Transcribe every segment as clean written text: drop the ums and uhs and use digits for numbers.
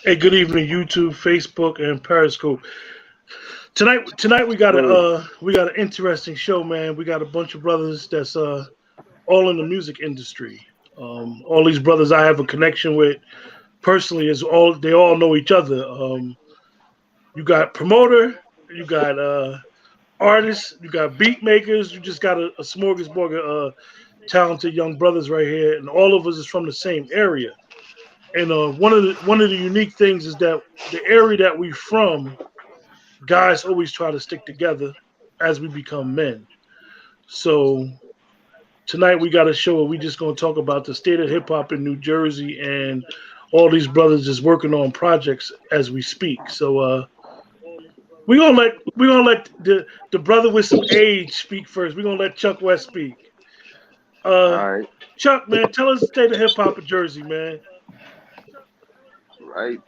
Hey, good evening, YouTube, Facebook, and Periscope. Tonight we got an interesting show, man. We got a bunch of brothers that's all in the music industry. All these brothers I have a connection with personally is all they all know each other. You got promoter, you got artists, you got beat makers. You just got a smorgasbord of talented young brothers right here, and all of us is from the same area. And one of the unique things is that the area that we from, guys always try to stick together as we become men. So tonight we got a show where we just gonna talk about the state of hip hop in New Jersey and all these brothers just working on projects as we speak. So we gonna let the brother with some age speak first. We're gonna let Chuck West speak. Uh All right, Chuck, man, tell us the state of hip hop in Jersey, man. right.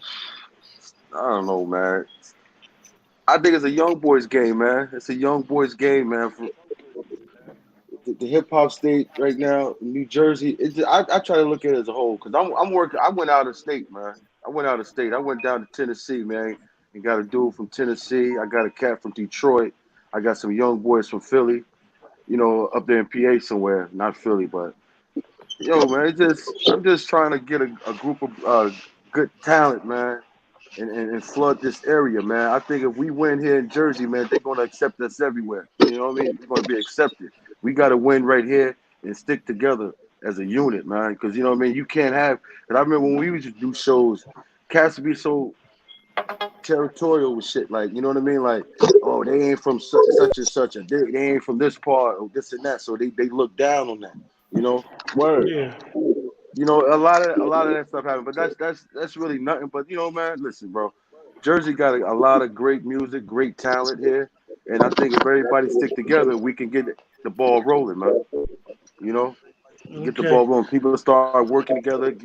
I don't know, man. I think it's a young boys game, man. It's a young boys game, man. For the hip hop state right now, in New Jersey. I try to look at it as a whole because I'm working. I went out of state, man. I went out of state. I went down to Tennessee, man, and got a dude from Tennessee. I got a cat from Detroit. I got some young boys from Philly. Up there in PA somewhere, not Philly, but man, I'm just trying to get a group of good talent, man, and flood this area, man. I think if we win here in Jersey, man, they're gonna accept us everywhere. You know what I mean? We're gonna be accepted. We gotta win right here and stick together as a unit, man. Because you know what I mean. You can't have. And I remember when we used to do shows, cats would be so territorial with shit. Like, you know what I mean? Like, oh, they ain't from such and such, and they ain't from this part or this and that. So they look down on that. You know, word. Yeah. A lot of that stuff happened, but that's really nothing. But man, listen, bro, Jersey got a lot of great music, great talent here, and I think if everybody stick together, we can get the ball rolling, man. You know, get the Okay. ball rolling. People start working together.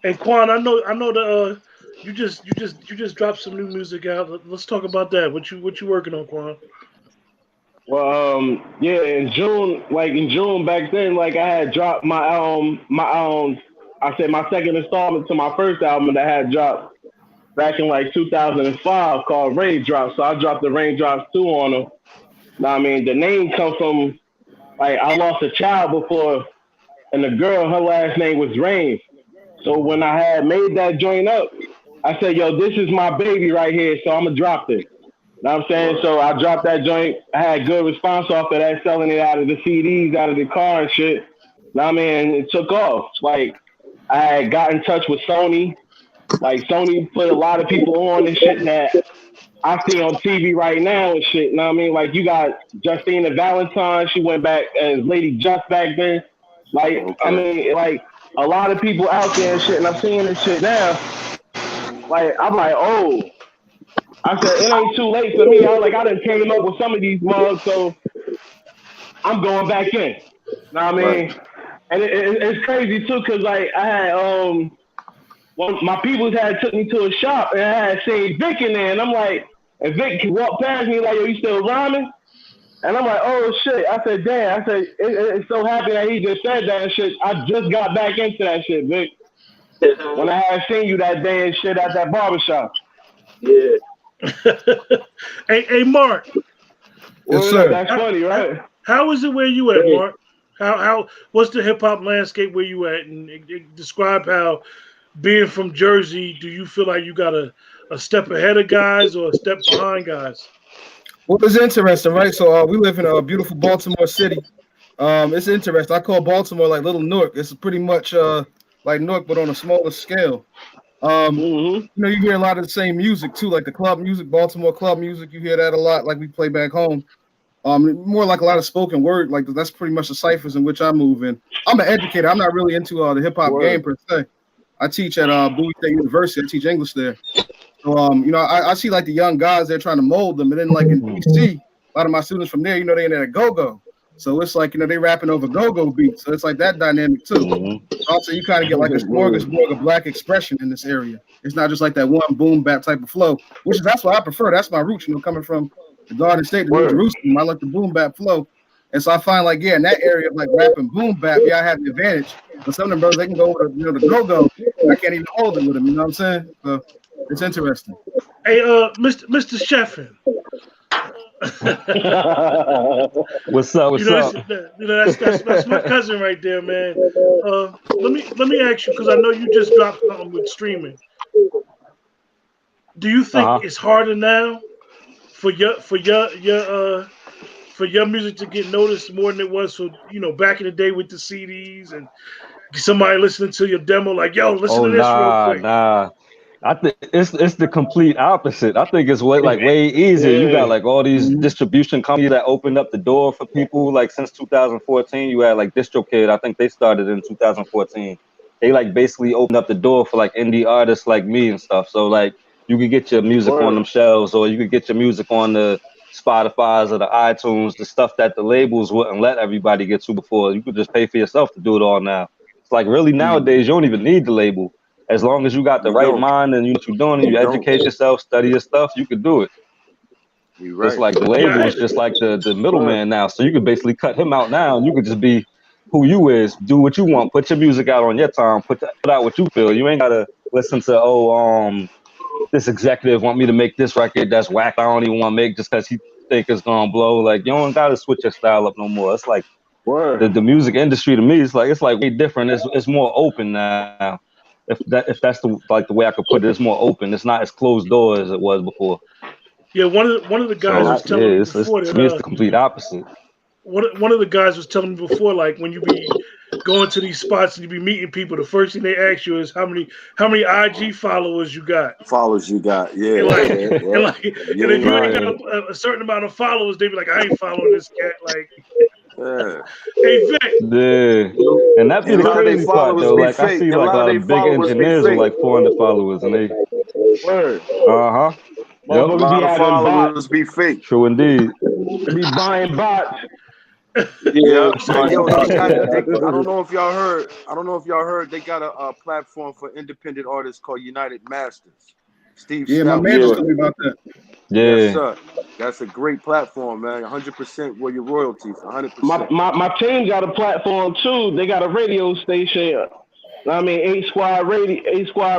And Quan, I know the you just dropped some new music out. Let's talk about that. What you working on, Quan? Well, yeah, in June back then, like I had dropped I said my second installment to my first album that I had dropped back in like 2005 called Raindrops. So I dropped the Raindrops 2 on them. Now, I mean, the name comes from, like, I lost a child before, and the girl, her last name was Rain. So when I had made that joint up, I said, yo, this is my baby right here, so I'm going to drop it. Know what I'm saying? So I dropped that joint. I had good response off of that, selling it out of the CDs, out of the car and shit. Know what I mean? It took off. Like, I had got in touch with Sony. Like, Sony put a lot of people on and shit that I see on TV right now and shit. Know what I mean? Like, you got Justina Valentine. She went back as Lady Just back then. Like, I Okay. mean, like, a lot of people out there and shit, and I'm seeing this shit now. Like, I'm like, oh. I said, it ain't too late for me. I done came up with some of these mugs, so I'm going back in. Know what I Right. mean? And it's crazy, too, because, like, I had, my peoples had took me to a shop, and I had seen Vic in there, and I'm like, and Vic walked past me like, yo, you still rhyming? And I'm like, oh, shit. I said, damn. I said, it's so happy that he just said that and shit. I just got back into that shit, Vic. When I had seen you that day and shit at that barbershop. Yeah. Hey, Mark. Yes, Well, sir. that's funny, right? How is it where you at, Hey, Mark? How what's the hip hop landscape where you at? And describe how being from Jersey, do you feel like you got a step ahead of guys or a step behind guys? Well, it's interesting, right? So we live in a beautiful Baltimore City. It's interesting. I call Baltimore like Little Newark. It's pretty much like Newark, but on a smaller scale. Mm-hmm. You hear a lot of the same music too, like the club music, Baltimore club music. You hear that a lot, like we play back home. More like a lot of spoken word. Like that's pretty much the ciphers in which I move in. I'm an educator. I'm not really into the hip hop game Word. per se. I teach at Bowie State University. I teach English there. So I see like the young guys they're trying to mold them, and then like in DC, a lot of my students from there, they in there go-go. So it's like they rapping over go-go beats. So it's like that dynamic too. Also, you kind of get like a smorgasbord of black expression in this area. It's not just like that one boom bap type of flow, that's what I prefer. That's my roots, coming from the Garden State, the New Word. Jerusalem. I like the boom bap flow. And so I find in that area of like rap and boom bap, I have the advantage. But some of them brothers, they can go over the go-go I can't even hold it with him. You know what I'm saying? So it's interesting. Hey, Mr. Sheffin. What's up? What's up? That's my cousin right there, man. Let me ask you, because I know you just dropped something with streaming. Do you think it's harder now for your music to get noticed more than it was for back in the day with the CDs and somebody listening to your demo like, yo, listen to this real quick? Nah. I think it's the complete opposite. I think it's way easier. You got like all these distribution companies that opened up the door for people. Like since 2014, you had like DistroKid. I think they started in 2014. They like basically opened up the door for like indie artists like me and stuff. So like you could get your music on them shelves, or you could get your music on the Spotify's or the iTunes, the stuff that the labels wouldn't let everybody get to before. You could just pay for yourself to do it all now. It's like really nowadays you don't even need the label. As long as you got the right mind and you know what you're doing, and you educate yourself, study your stuff, you could do it. Right. It's like the label is just like the middleman now. So you could basically cut him out now, and you could just be who you is, do what you want, put your music out on your time, put out what you feel. You ain't gotta listen to this executive want me to make this record that's whack. I don't even want to make just because he think it's gonna blow. Like you don't gotta switch your style up no more. It's like the music industry to me, it's like way different. It's more open now. If that's the way I could put it, it's more open. It's not as closed door as it was before. Yeah, one of the guys was telling me before to me it's the complete opposite. One of the guys was telling me before, like when you be going to these spots and you be meeting people, the first thing they ask you is how many IG followers you got. Yeah. And if you ain't got a certain amount of followers, they be like, I ain't following this cat. Like, hey Vic. Yeah, and that be the crazy part though. Like I see like a lot of big engineers with like 400 followers, and they. A lot of followers be fake. True indeed. Be buying bots. Yeah. I don't know if y'all heard. They got a platform for independent artists called United Masters. Steve. Yeah, my man told me about that. Yeah. Yes, sir. That's a great platform, man. 100% where your royalties. 100%. My team got a platform too. They got a radio station. I mean, 8 Squad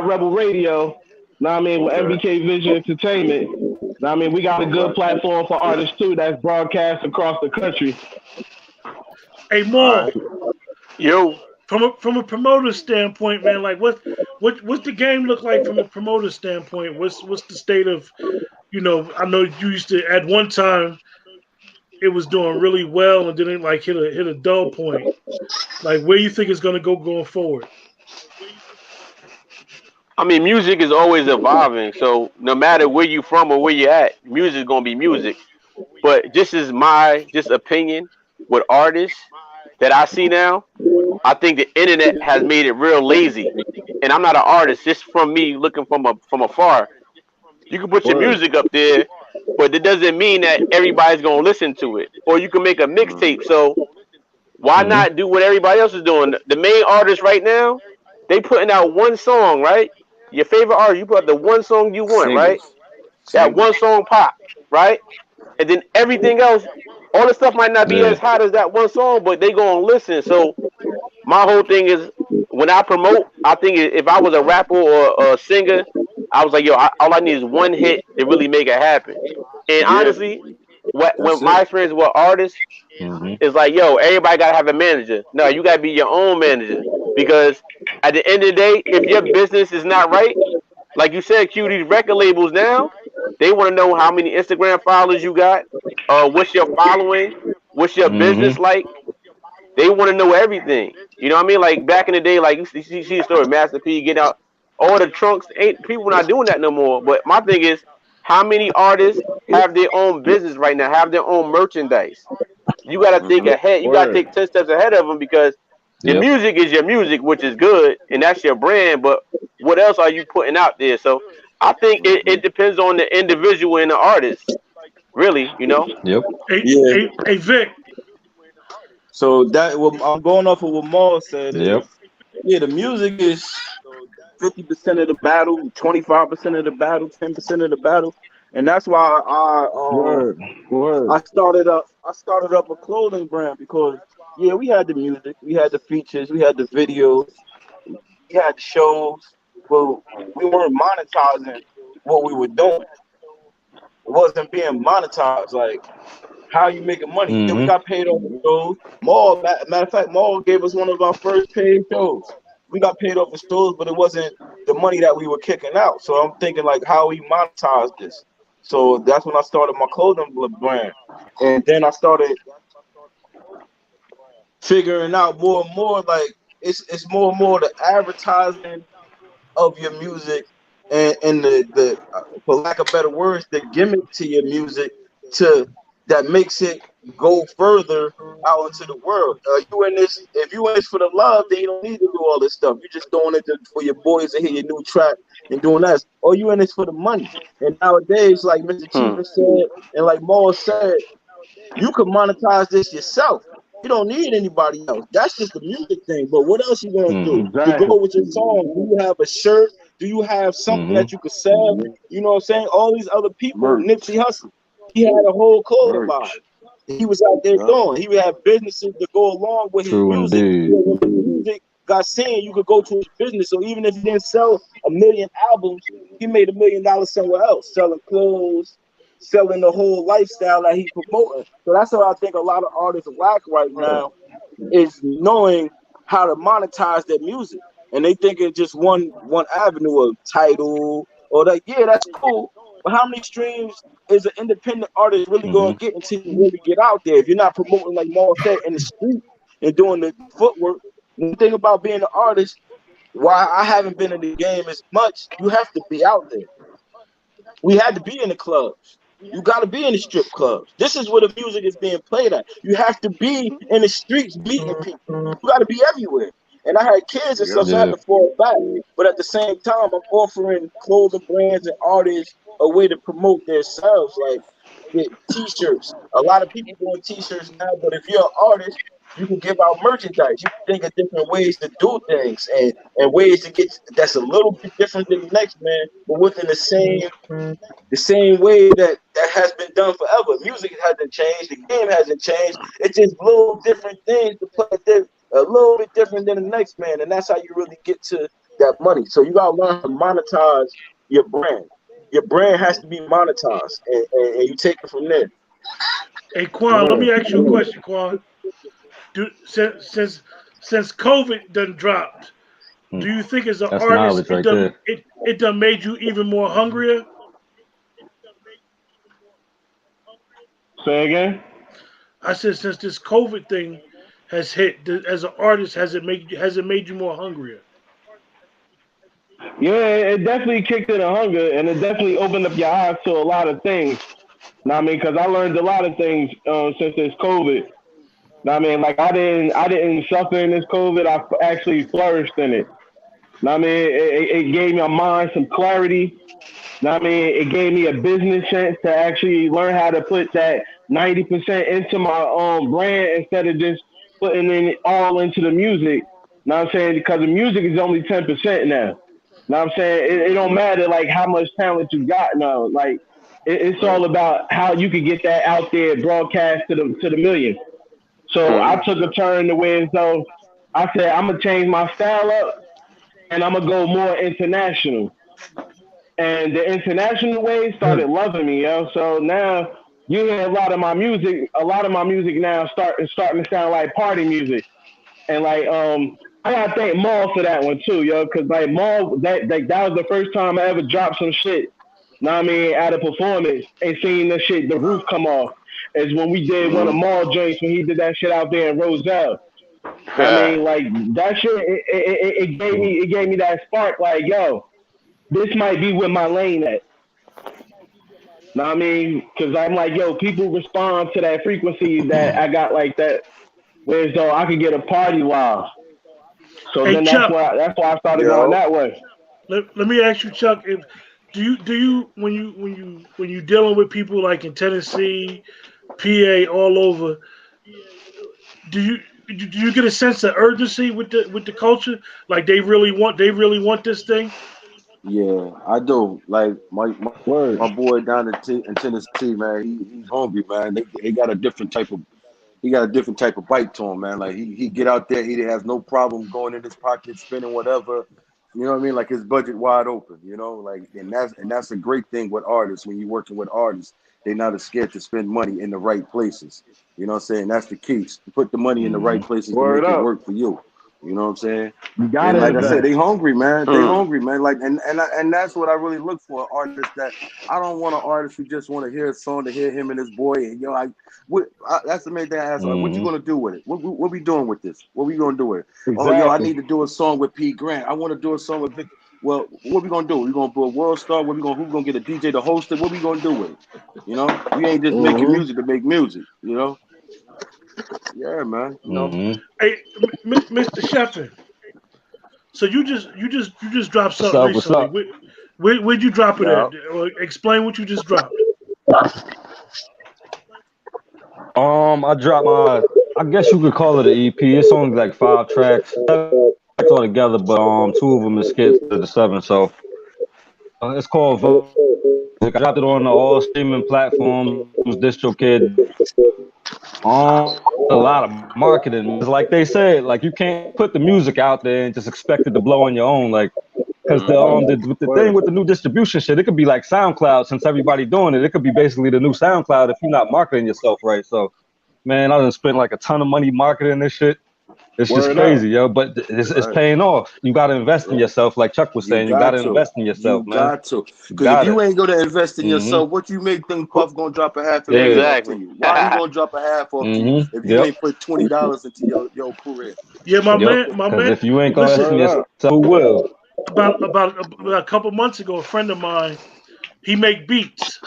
Rebel Radio. I mean, with MBK Vision Entertainment. I mean, we got a good platform for artists too that's broadcast across the country. Hey, Mo. Yo. From a promoter standpoint, man, like what's the game look like from a promoter standpoint? What's the state of, I know you used to at one time it was doing really well and then it like hit a dull point. Like where you think it's gonna go going forward? I mean, music is always evolving, so no matter where you from or where you're at, music is gonna be music. But this is my opinion with artists that I see now. I think the internet has made it real lazy, and I'm not an artist. Just from me looking from afar, you can put your music up there, but it doesn't mean that everybody's gonna listen to it. Or you can make a mixtape. So why not do what everybody else is doing? The main artists right now, they putting out one song, right? Your favorite artist, you put out the one song you want, right? That one song pop, right? And then everything else, all the stuff might not be as hot as that one song, but they gonna listen. So my whole thing is when I promote, I think if I was a rapper or a singer, I was like, yo, all I need is one hit to really make it happen. And honestly, when my experience with artists is like, yo, everybody gotta have a manager. No, you gotta be your own manager, because at the end of the day, if your business is not right, like you said, Q, these record labels now, they want to know how many Instagram followers you got, what's your following, what's your business like. They want to know everything. You know what I mean? Like back in the day, like you see the story, Master P getting out all the trunks. People not doing that no more. But my thing is, how many artists have their own business right now, have their own merchandise? You got to think ahead. You got to take 10 steps ahead of them, because your music is your music, which is good, and that's your brand. But what else are you putting out there? So I think it depends on the individual and the artist, really, Yep. Hey Vic. So I'm going off of what Maul said. Yep. The music is 50% of the battle, 25% of the battle, 10% of the battle, and that's why I started up a clothing brand, because we had the music, we had the features, we had the videos, we had the shows. Well, we weren't monetizing what we were doing. It wasn't being monetized. Like, how you making money? Yeah, we got paid off the shows. Matter of fact, Maul gave us one of our first paid shows. We got paid off the shows, but it wasn't the money that we were kicking out. So I'm thinking, like, how we monetize this. So that's when I started my clothing brand. And then I started figuring out more and more, like, it's more and more the advertising of your music and the for lack of better words, the gimmick to your music that makes it go further out into the world. If you in this for the love, then you don't need to do all this stuff. You're just doing it for your boys to hear your new track and doing that. Or you in this for the money. And nowadays, like Mr. Cheaper said, and like Maul said, you can monetize this yourself. You don't need anybody else. That's just the music thing. But what else you gonna do? To go with your song? Do you have a shirt? Do you have something that you could sell? You know what I'm saying? All these other people, Nipsey Hussle, he had a whole clothing line. He was out there doing. He would have businesses to go along with his music. When the music got seen, you could go to his business. So even if he didn't sell 1 million albums, he made $1 million somewhere else, selling clothes, selling the whole lifestyle that he's promoting. So that's what I think a lot of artists lack right now, is knowing how to monetize their music. And they think it's just one avenue of title or that. Yeah, that's cool. But how many streams is an independent artist really going to get until you really get out there? If you're not promoting, like Maul said, in the street and doing the footwork. One thing about being an artist, why I haven't been in the game as much, you have to be out there. We had to be in the clubs. You got to be in the strip clubs. This is where the music is being played at. You have to be in the streets beating people. You got to be everywhere. And I had kids and stuff, so I had to fall back. But at the same time, I'm offering clothing brands and artists a way to promote themselves, like get T-shirts. A lot of people doing T-shirts now, but if you're an artist, you can give out merchandise. You can think of different ways to do things and ways to get that's a little bit different than the next man, but within the same way that has been done forever. Music hasn't changed, the game hasn't changed. It's just little different things to play a little bit different than the next man, and that's how you really get to that money. So you gotta learn to monetize your brand. Your brand has to be monetized, and you take it from there. Hey, Quan, let me ask you a question, Quan. Since COVID done dropped, do you think as an artist it done made you even more hungrier? Say again? I said since this COVID thing has hit, as an artist, has it made you more hungrier? Yeah, it definitely kicked in a hunger, and it definitely opened up your eyes to a lot of things. Know what I mean? Because I learned a lot of things since this COVID. Know what I mean? Like I didn't suffer in this COVID. I actually flourished in it. Know what I mean? It gave my mind some clarity. Know what I mean? It gave me a business chance to actually learn how to put that 90% into my brand instead of just putting it all into the music. Know what I'm saying? Because the music is only 10% now. Know what I'm saying? It don't matter like how much talent you got now. Like it's all about how you can get that out there, broadcast to the millions. So I took a turn to win. So I said I'm gonna change my style up, and I'm gonna go more international. And the international wave started loving me, yo. So now you hear a lot of my music now starting to sound like party music. And like I gotta thank Maul for that one too, yo, because like Maul, that was the first time I ever dropped some shit. Know what I mean, at a performance and seeing the roof come off. Is when we did one of Maul joints when he did that shit out there in Roselle. I mean, like that shit, it gave me that spark. Like, yo, this might be where my lane at. Know what I mean? Because I'm like, yo, people respond to that frequency that I got like that, whereas though I could get a party live. So hey, then Chuck, that's why I started going that way. Let me ask you, Chuck, if do you when you dealing with people like in Tennessee, PA, all over, do you get a sense of urgency with the culture? Like they really want this thing? Yeah, I do. Like my boy down in Tennessee, man, he's hungry, man. They got a different type of he got a different type of bite to him, man. Like he get out there, he has no problem going in his pocket, spending whatever. You know what I mean? Like his budget wide open. You know, like and that's a great thing with artists. When you're working with artists, they're not as scared to spend money in the right places. You know what I'm saying? That's the key. Put the money in the right places to make it work for you. You know what I'm saying? You got it. Like I said, they hungry, man. They hungry, man. Like and that's what I really look for. Artists that I don't want an artist who just want to hear a song to hear him and his boy. And that's the main thing I ask. Like, what you gonna do with it? What we doing with this? What we gonna do with it? Exactly. Oh, yo, I need to do a song with Pete Grant. I want to do a song with Vic. Well, what we gonna do? We gonna do a world star? Who gonna get a DJ to host it? What we gonna do with it? You know, we ain't just making music to make music. You know. Yeah, man. You know. Hey, Mr. Sheffin. So you just dropped something recently. Where'd you drop it at? Or explain what you just dropped. I dropped I guess you could call it an EP. It's only like 5 tracks all together, but 2 of them is skits to the 7. So it's called Vote. I dropped it on all streaming platforms. DistroKid. A lot of marketing. It's like they said, like you can't put the music out there and just expect it to blow on your own, like because the thing with the new distribution shit, it could be like SoundCloud. Since everybody doing it, it could be basically the new SoundCloud if you're not marketing yourself right. So, man, I done spent like a ton of money marketing this shit. It's just crazy, yo. But it's paying off. You got to invest in yourself, like Chuck was saying. You got to invest in yourself, man. Got to. Because if you ain't gonna invest in yourself, what you make think Puff gonna drop a half? Exactly. To you? Why he gonna drop a half off to you if you ain't put $20 into your career? Yeah, my man. If you ain't gonna invest in yourself, who will? About a couple months ago, a friend of mine, he make beats.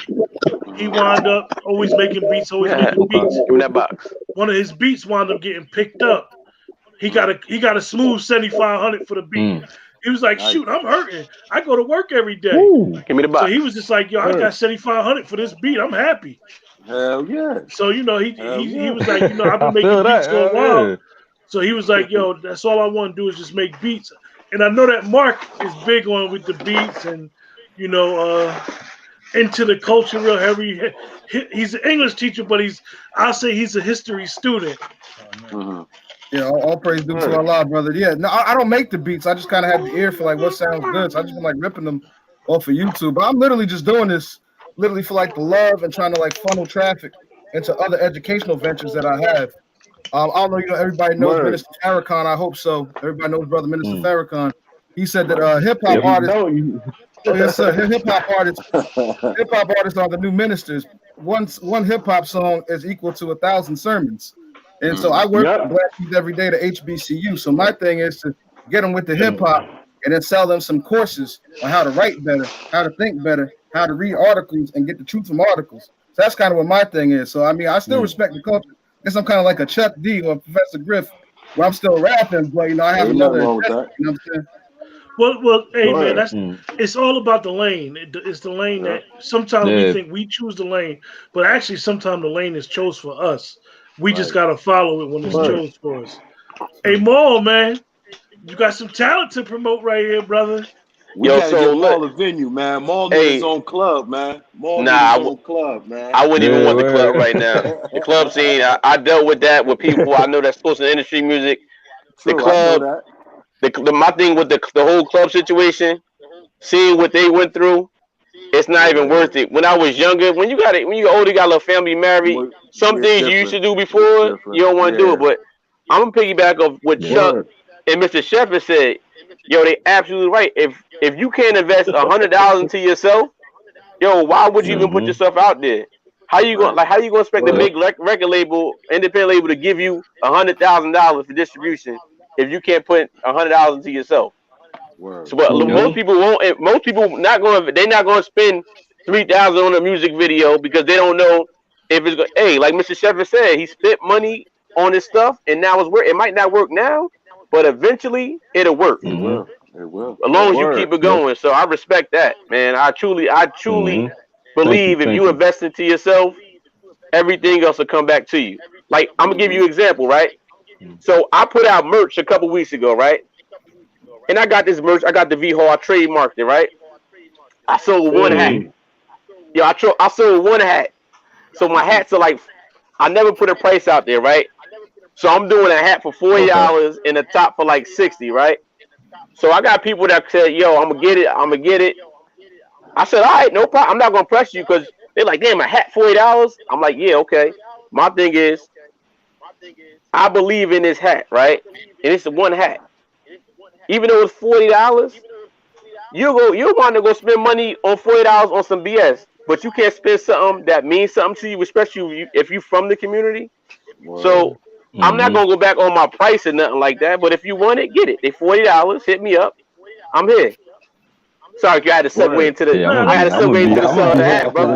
He wound up always making beats. Give me that box. One of his beats wound up getting picked up. He got a smooth 7,500 for the beat. He was like, shoot, I'm hurting. I go to work every day. Give me the box. So he was just like, yo, I got 7,500 for this beat. I'm happy. Hell yeah. So he was like, I've been making beats for a while. So he was like, yo, that's all I want to do is just make beats. And I know that Mark is big on with the beats and into the culture real heavy. He's an English teacher, but I'll say he's a history student. Yeah, all praise due to Allah, brother. Yeah, no, I don't make the beats. I just kind of have the ear for like what sounds good. So I just been like ripping them off of YouTube. But I'm literally just doing this literally for like the love and trying to like funnel traffic into other educational ventures that I have. I don't know, everybody knows Minister Farrakhan. I hope so. Everybody knows brother Minister Farrakhan. He said that hip hop artists. Yes, sir. Hip hop artists are the new ministers. One hip hop song is equal to 1,000 sermons. And so I work with black youth every day to HBCU. So my thing is to get them with the hip hop and then sell them some courses on how to write better, how to think better, how to read articles and get the truth from articles. So that's kind of what my thing is. So I mean, I still respect the culture. I guess I'm kind of like a Chuck D or Professor Griff, where I'm still rapping, but I have another. You know what I'm saying? Well, hey man, it's all about the lane. It's the lane that sometimes we think we choose the lane, but actually sometimes the lane is chose for us. We just gotta follow it when it's chose for us. Hey, Maul, man, you got some talent to promote right here, brother. We gotta give Maul a venue, man. Maul needs his own club, man. Maul needs his own club, man. I wouldn't even want the club right now. The club scene, I dealt with that with people I know that's supposed to industry music. The club, my thing with the whole club situation, seeing what they went through, it's not even worth it. When I was younger, when you got older, you got a little family, married, some things you used to do before, you don't want to do it. But I'm gonna piggyback off what Chuck and Mr. Shepard said. Yo, they absolutely right. If you can't invest $100 into yourself, yo, why would you even put yourself out there? How you gonna expect a big record label, independent label, to give you $100,000 for distribution if you can't put $100 into yourself? So most people won't. Most people not going. They're not going to spend $3,000 on a music video because they don't know if it's going. Hey, like Mr. Shepard said, he spent money on his stuff, and now it's work. It might not work now, but eventually it'll work. It will. It will. As long as you keep it going. So I respect that, man. I truly believe if you invest into yourself, everything else will come back to you. Like, I'm gonna give you an example, right? So I put out merch a couple weeks ago, right? And I got this merch. I got the V-Hall. I trademarked it, right? I sold one hat. Yo, I sold one hat. So my hats are like I never put a price out there, right? So I'm doing a hat for $40 and a top for like 60, right? So I got people that said, "Yo, I'm gonna get it. I'm gonna get it." I said, "All right, no problem. I'm not gonna press you because they're like, damn, a hat $40." I'm like, "Yeah, okay." My thing is, I believe in this hat, right? And it's the one hat. Even though it's $40, you want to go spend money on $40 on some BS, but you can't spend something that means something to you, especially if you from the community. Word. So I'm not gonna go back on my price or nothing like that. But if you want it, get it. They $40. Hit me up. I'm here. Sorry, I had to segue into the. Yeah, I had to segue into the I'm hat, bro.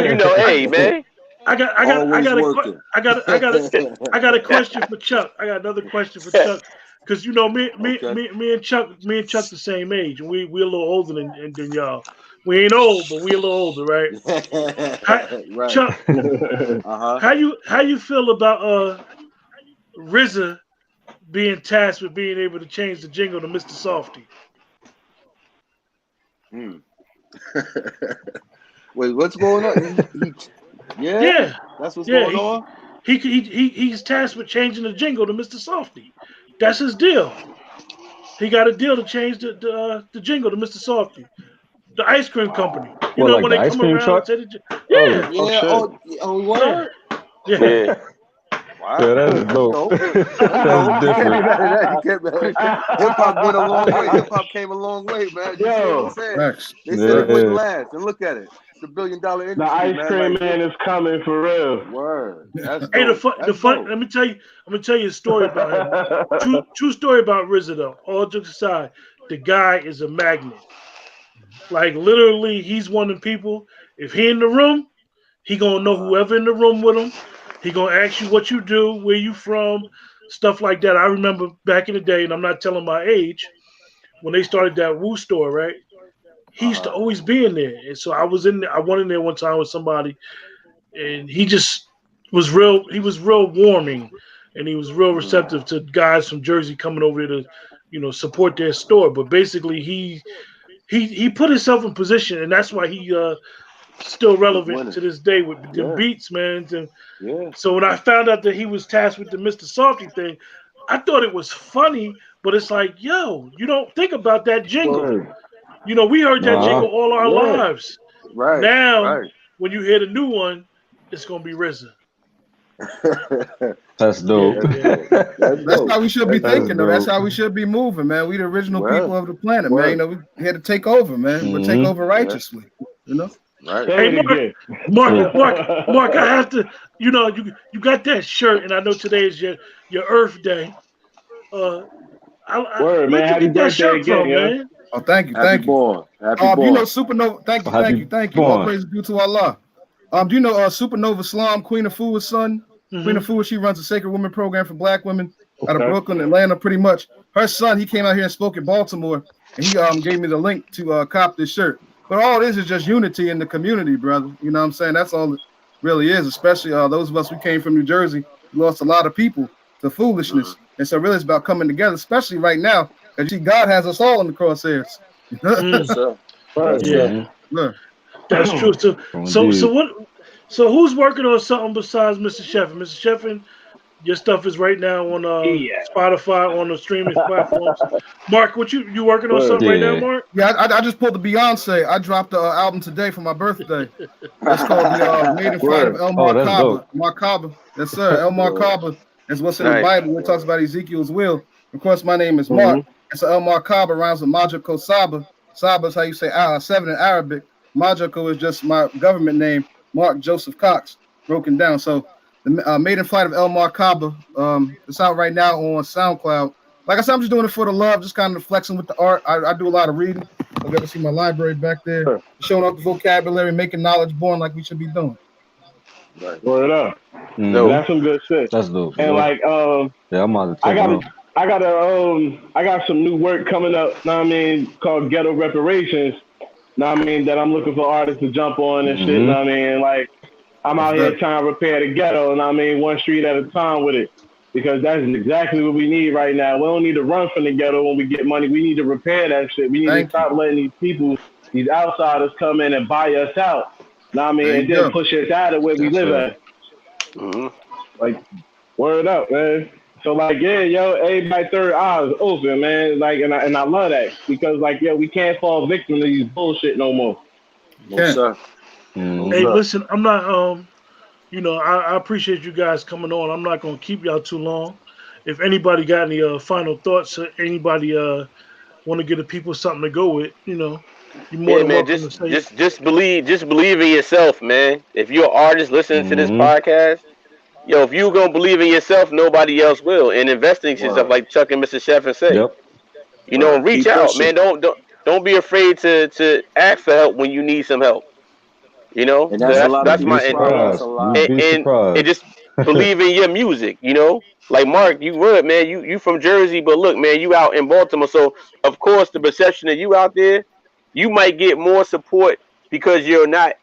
You know, hey man. I got a question for Chuck. I got another question for Chuck because you know me and Chuck the same age, and we're a little older than y'all. We ain't old, but we a little older, right? Right. Chuck, how you feel about RZA being tasked with being able to change the jingle to Mr. Softy? Wait, what's going on? Yeah, that's what's going on. He's tasked with changing the jingle to Mr. Softy. That's his deal. He got a deal to change the jingle to Mr. Softy, the ice cream company. You know like when the they ice come cream around truck? and say yeah. Word. Yeah. Wow. Yeah, that's dope. That's different. Hip hop went a long way. Hip hop came a long way, man. You see what I'm saying? They said it wouldn't last, and look at it. It's $1 billion industry. The ice cream man is coming for real. Word. That's Hey, dope. the fun. Let me tell you. I'm gonna tell you a story about him. True story about RZA though. All jokes aside, the guy is a magnet. Like literally, he's one of the people. If he in the room, he gonna know whoever in the room with him. He gonna ask you what you do, where you from, stuff like that. I remember back in the day, and I'm not telling my age, when they started that Woo store, right? He used to always be in there, and so I was in there. I went in there one time with somebody, and he just was real. He was real warming, and he was real receptive to guys from Jersey coming over there to, support their store. But basically, he put himself in position, and that's why he still relevant to this day with the beats, man. And so when I found out that he was tasked with the Mr. Softy thing, I thought it was funny, but it's like, yo, you don't think about that jingle. We heard that jingle all our lives. Right. Now, when you hear the new one, it's gonna be RZA. That's dope. That's how we should be thinking, though. That's how we should be moving, man. We the original people of the planet, man. We had to take over, man. But take over righteously, Right. Hey, Mark, I have to, you got that shirt, and I know today is your Earth Day. Word, man. Happy birthday again, man. Oh, thank you. Happy born. Supernova, thank you. All praise due to Allah. Do you know Supernova Slum, Queen of Fua's son? Mm-hmm. Queen of Fua, she runs a Sacred Women program for Black women out of Brooklyn, Atlanta, pretty much. Her son, he came out here and spoke in Baltimore, and he gave me the link to cop this shirt. But all this is just unity in the community, brother. You know what I'm saying? That's all it really is, especially those of us who came from New Jersey. We lost a lot of people to foolishness. And so really it's about coming together, especially right now, because you see God has us all in the crosshairs. Yeah. That's true. So who's working on something besides Mr. Sheffin? Mr. Sheffin, your stuff is right now on Spotify, on the streaming platforms. Mark, you working on something right now, Mark? Yeah, I just pulled the Beyonce. I dropped the album today for my birthday. It's called the Made in Flight of El Markaba. Markaba. Yes, sir. El Markaba is what's in the Bible. It talks about Ezekiel's will. Of course, my name is Mark. It's El Markaba, rhymes with Majako Saba. Saba is how you say 7 in Arabic. Majako is just my government name, Mark Joseph Cox, broken down. So the Made in Flight of El Markaba, it's out right now on SoundCloud. Like I said, I'm just doing it for the love, just kind of flexing with the art. I do a lot of reading. I've got to see my library back there, showing off the vocabulary, making knowledge born like we should be doing. Right. Word up. That's some good shit. That's dope. And I'm on the I got some new work coming up, called Ghetto Reparations. That I'm looking for artists to jump on and shit. I'm out here trying to repair the ghetto, one street at a time with it. Because that's exactly what we need right now. We don't need to run from the ghetto when we get money. We need to repair that shit. We need to stop letting these people, these outsiders come in and buy us out. Know what I mean? There And you then go. push us out of where we That's live right. at. Mhm. Like, word up, man. So like, yeah, yo, everybody third eye is open, man. Like, and I love that because like, yo, we can't fall victim to these bullshit no more. No Can't. sir. Mhm. Hey, sir. listen, I'm not you know, I appreciate you guys coming on. I'm not gonna keep y'all too long. If anybody got any final thoughts, or anybody want to give the people something to go with, you know, you're more Yeah, than man. welcome to say it. Just believe in yourself, man. If you're an artist listening to this Mhm. podcast, yo, if you gonna believe in yourself, nobody else will. And investing in yourself, Word. like Chuck and Mr. Chef and say, Yep. you know, and reach Keep out, man. pushing. Don't be afraid to ask for help when you need some help. You know, And so that's a that's lot of that's You'd be my people's problem. That's a surprised. lot. You'd be and surprised. just believe in your music. You know, like Mark, you would, man. You from Jersey, but look, man, you out in Baltimore, so of course the perception of you out there, you might get more support because you're not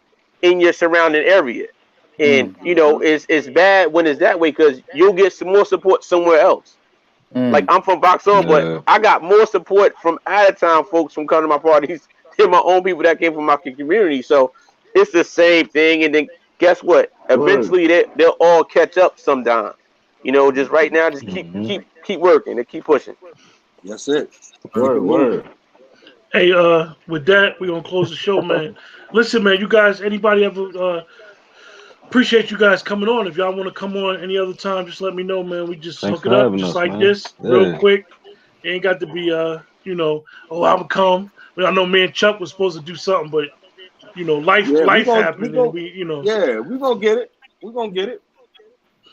in your surrounding area. And you know, Mm-hmm. it's bad when it's that way because you'll get some more support somewhere else. Like I'm from Vauxhall, but Yeah. I got more support from out of town folks from coming to my parties than my own people that came from my community. So it's the same thing. And then guess what? Word, Eventually they'll all catch up sometime. You know, just right now, just Mhm. keep working and keep pushing. That's it. Keep word, it moving. word. Hey, with that, we're gonna close the show, man. Listen, man, you guys, anybody ever appreciate you guys coming on. If y'all want to come on any other time, just let me know, man. We just Thanks hook for it up having just us, like man. this, real Yeah. quick. It ain't got to be you know, oh, I'm gonna come. Well, I know me and Chuck was supposed to do something, but you know, Yeah, life happened and we, you know. yeah, we gonna get it. We gonna get it.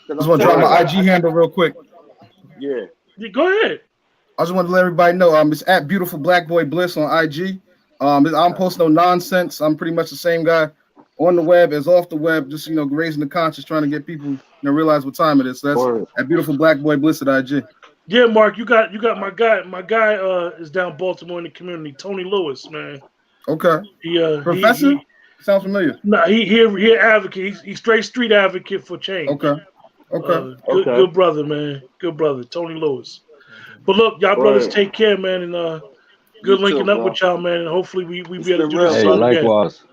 Cause Just I'm want to drop telling you, my Word. IG handle real quick. yeah. Yeah, go ahead. I just want to let everybody know it's at Beautiful Black Boy Bliss on IG. I'm posting no nonsense. I'm pretty much the same guy on the web as off the web, just raising the conscience, trying to get people realize what time it is. So that's Word. at Beautiful Black Boy Bliss at IG. Yeah, Mark, you got my guy. My guy is down Baltimore in the community, Tony Lewis, man. Okay. He Professor? Sounds familiar. nah, he advocate. He's straight street advocate for change. Okay. Okay. Good Okay. brother, man. Good brother, Tony Lewis. But look, y'all brothers Word. take care, man, and You good too, linking up bro. with y'all, man. And hopefully we It's be able to been do this real, Hey, soon brother. again. likewise.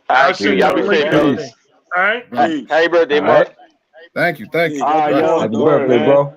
I'll Thank you. send Y'all y'all be a link safe, and fellas. everything. Peace. All right. All right. Peace. Happy birthday, All Mark. right. Thank you. Thank you. Peace. All right, All right. yo. Happy Word, birthday, man. bro.